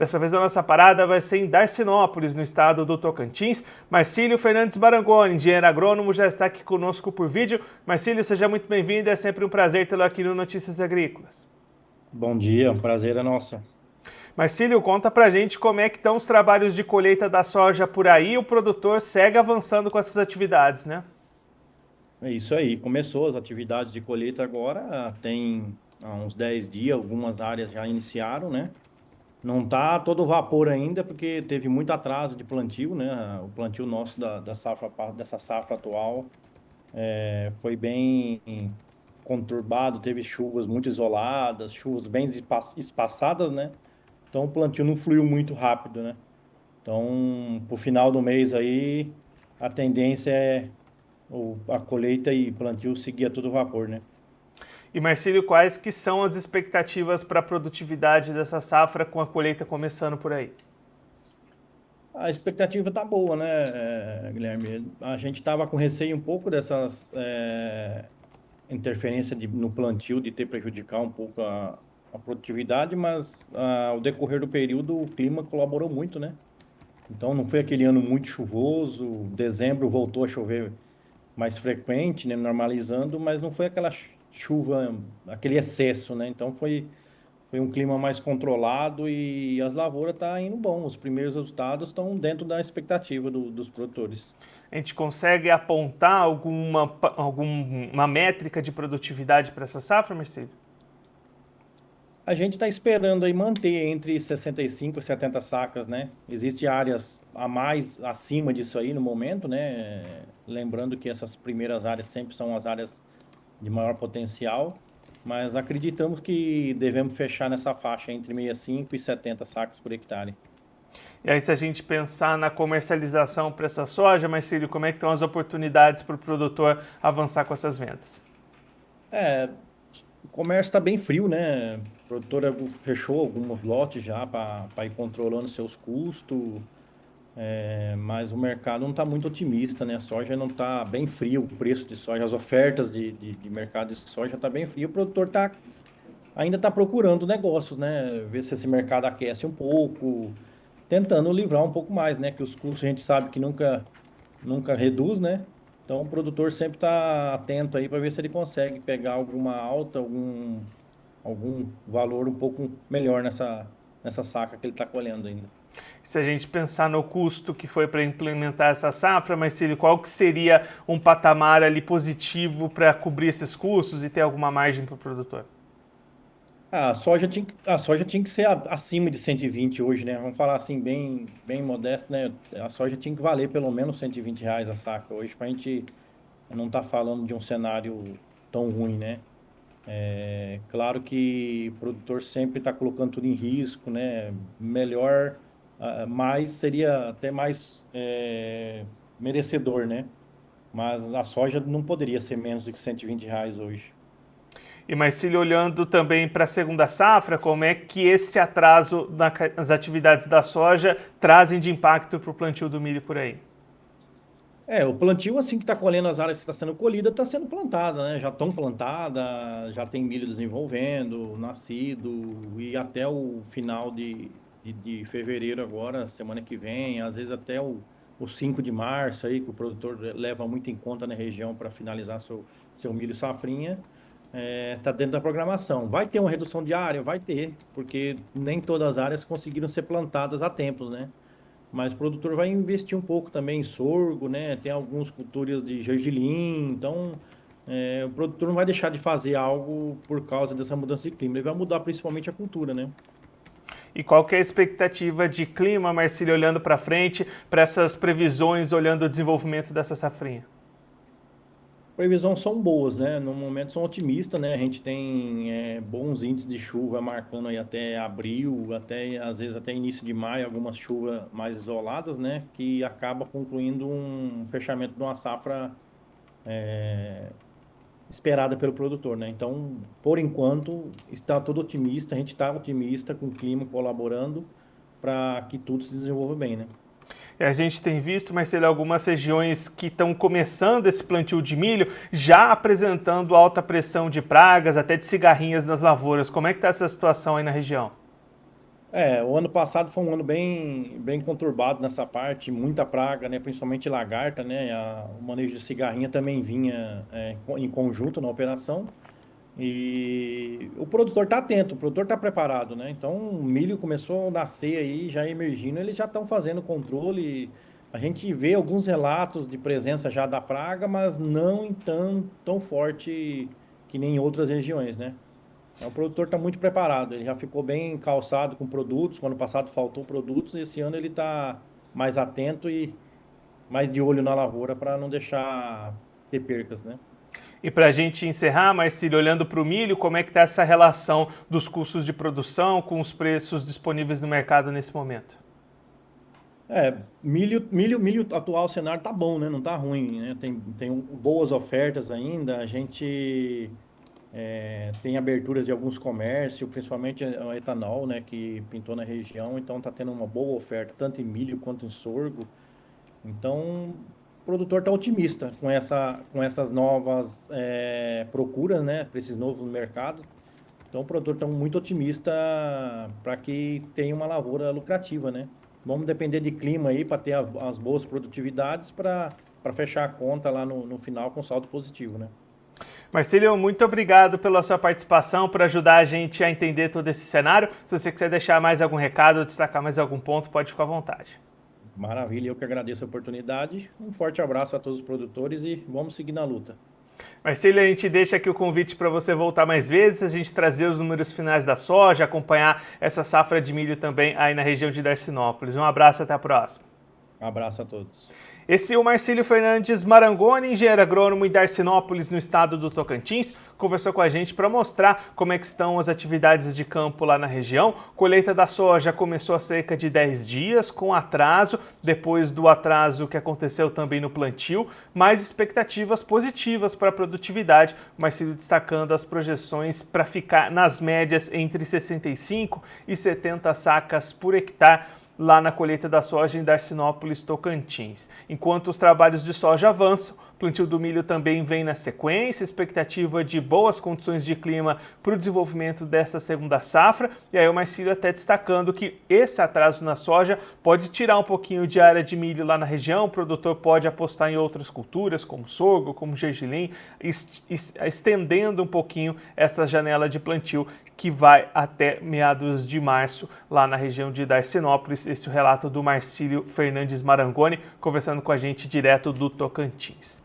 Dessa vez a nossa parada vai ser em Darcinópolis, no estado do Tocantins. Marcílio Fernandes Barangoni, engenheiro agrônomo, já está aqui conosco por vídeo. Marcílio, seja muito bem-vindo, é sempre um prazer tê-lo aqui no Notícias Agrícolas. Bom dia, um prazer é nosso. Marcílio, conta pra gente como é que estão os trabalhos de colheita da soja por aí. O produtor segue avançando com essas atividades, né? É isso aí, começou as atividades de colheita agora, tem há uns 10 dias, algumas áreas já iniciaram, né? Não tá todo vapor ainda, porque teve muito atraso de plantio, né? O plantio nosso da safra, dessa safra atual foi bem conturbado, teve chuvas muito isoladas, chuvas bem espaçadas, né? Então o plantio não fluiu muito rápido, né? Então, pro final do mês aí, a tendência é a colheita e plantio seguir a todo vapor, né? E Marcílio, quais que são as expectativas para a produtividade dessa safra com a colheita começando por aí? A expectativa tá boa, né, Guilherme? A gente estava com receio um pouco dessas interferências no plantio, de ter prejudicado um pouco a produtividade, mas ao decorrer do período o clima colaborou muito, né? Então não foi aquele ano muito chuvoso, dezembro voltou a chover mais frequente, né, normalizando, mas não foi aquela chuva, aquele excesso, né? Então foi um clima mais controlado e as lavouras estão indo bom. Os primeiros resultados estão dentro da expectativa dos produtores. A gente consegue apontar alguma métrica de produtividade para essa safra, Marcílio? A gente está esperando aí manter entre 65 e 70 sacas, né? Existem áreas a mais acima disso aí no momento, né? Lembrando que essas primeiras áreas sempre são as áreas de maior potencial, mas acreditamos que devemos fechar nessa faixa entre 65 e 70 sacas por hectare. E aí, se a gente pensar na comercialização para essa soja, Marcílio, como é que estão as oportunidades para o produtor avançar com essas vendas? É, o comércio está bem frio, né? A produtora fechou alguns lotes já para ir controlando seus custos, mas o mercado não está muito otimista, né? A soja não está bem frio, o preço de soja, as ofertas de mercado de soja está bem frio. O produtor ainda está procurando negócios, né? Ver se esse mercado aquece um pouco, tentando livrar um pouco mais, né? Que os custos a gente sabe que nunca reduz, né? Então o produtor sempre está atento aí para ver se ele consegue pegar alguma alta, algum valor um pouco melhor nessa saca que ele está colhendo ainda. Se a gente pensar no custo que foi para implementar essa safra, Marcílio, qual que seria um patamar ali positivo para cobrir esses custos e ter alguma margem para o produtor? A soja tinha que ser acima de 120 hoje, né? Vamos falar assim, bem modesto, né? A soja tinha que valer pelo menos R$ 120 a saca hoje, para a gente não estar falando de um cenário tão ruim, né? É claro que o produtor sempre está colocando tudo em risco, né? Melhor, mais seria até mais merecedor, né? Mas a soja não poderia ser menos do que R$ 120 hoje. E Marcílio, olhando também para a segunda safra, como é que esse atraso nas atividades da soja trazem de impacto para o plantio do milho por aí? O plantio, assim que está colhendo as áreas que está sendo colhida, está sendo plantada, né? Já estão plantadas, já tem milho desenvolvendo, nascido, e até o final de fevereiro agora, semana que vem, às vezes até o 5 de março aí, que o produtor leva muito em conta na região para finalizar seu milho safrinha, está dentro da programação. Vai ter uma redução de área? Vai ter, porque nem todas as áreas conseguiram ser plantadas a tempos, né? Mas o produtor vai investir um pouco também em sorgo, né? Tem algumas culturas de gergelim, então o produtor não vai deixar de fazer algo por causa dessa mudança de clima. Ele vai mudar principalmente a cultura, né? E qual que é a expectativa de clima, Marcílio, olhando para frente, para essas previsões, olhando o desenvolvimento dessa safrinha? Previsões são boas, né? No momento são otimistas, né? A gente tem bons índices de chuva marcando aí até abril, até às vezes até início de maio, algumas chuvas mais isoladas, né? Que acaba concluindo um fechamento de uma safra esperada pelo produtor, né? Então, por enquanto, está tudo otimista, a gente está otimista com o clima colaborando para que tudo se desenvolva bem, né? E a gente tem visto, Marcelo, algumas regiões que estão começando esse plantio de milho já apresentando alta pressão de pragas, até de cigarrinhas nas lavouras. Como é que está essa situação aí na região? O ano passado foi um ano bem conturbado nessa parte, muita praga, né? Principalmente lagarta, né? O manejo de cigarrinha também vinha em conjunto na operação. E o produtor está atento, o produtor está preparado, né? Então o milho começou a nascer aí, já emergindo, eles já estão fazendo controle. A gente vê alguns relatos de presença já da praga, mas não em tão forte que nem em outras regiões, né? Então, o produtor está muito preparado, ele já ficou bem calçado com produtos. O ano passado faltou produtos, esse ano ele está mais atento e mais de olho na lavoura para não deixar ter percas, né? E para a gente encerrar, Marcílio, olhando para o milho, como é que está essa relação dos custos de produção com os preços disponíveis no mercado nesse momento? Milho atual, o cenário tá bom, né? Não tá ruim, né? Tem boas ofertas ainda. A gente tem aberturas de alguns comércios, principalmente o etanol, né? Que pintou na região, então tá tendo uma boa oferta, tanto em milho quanto em sorgo. Então, o produtor está otimista com essas novas procuras, né? Para esses novos mercados. Então, o produtor está muito otimista para que tenha uma lavoura lucrativa, né? Vamos depender de clima aí para ter as boas produtividades para fechar a conta lá no final com saldo positivo, né? Marcílio, muito obrigado pela sua participação, por ajudar a gente a entender todo esse cenário. Se você quiser deixar mais algum recado ou destacar mais algum ponto, pode ficar à vontade. Maravilha, eu que agradeço a oportunidade. Um forte abraço a todos os produtores e vamos seguir na luta. Marcílio, a gente deixa aqui o convite para você voltar mais vezes, a gente trazer os números finais da soja, acompanhar essa safra de milho também aí na região de Darcinópolis. Um abraço, até a próxima. Um abraço a todos. Esse é o Marcílio Fernandes Marangoni, engenheiro agrônomo em Darcinópolis, no estado do Tocantins, conversou com a gente para mostrar como é que estão as atividades de campo lá na região. Colheita da soja começou há cerca de 10 dias, com atraso, depois do atraso que aconteceu também no plantio, mas expectativas positivas para a produtividade. O Marcílio destacando as projeções para ficar nas médias entre 65 e 70 sacas por hectare, lá na colheita da soja em Darcinópolis, Tocantins. Enquanto os trabalhos de soja avançam, o plantio do milho também vem na sequência, expectativa de boas condições de clima para o desenvolvimento dessa segunda safra. E aí o Marcílio até destacando que esse atraso na soja pode tirar um pouquinho de área de milho lá na região, o produtor pode apostar em outras culturas, como sorgo, como gergelim, estendendo um pouquinho essa janela de plantio que vai até meados de março lá na região de Darcinópolis. Esse é o relato do Marcílio Fernandes Marangoni, conversando com a gente direto do Tocantins.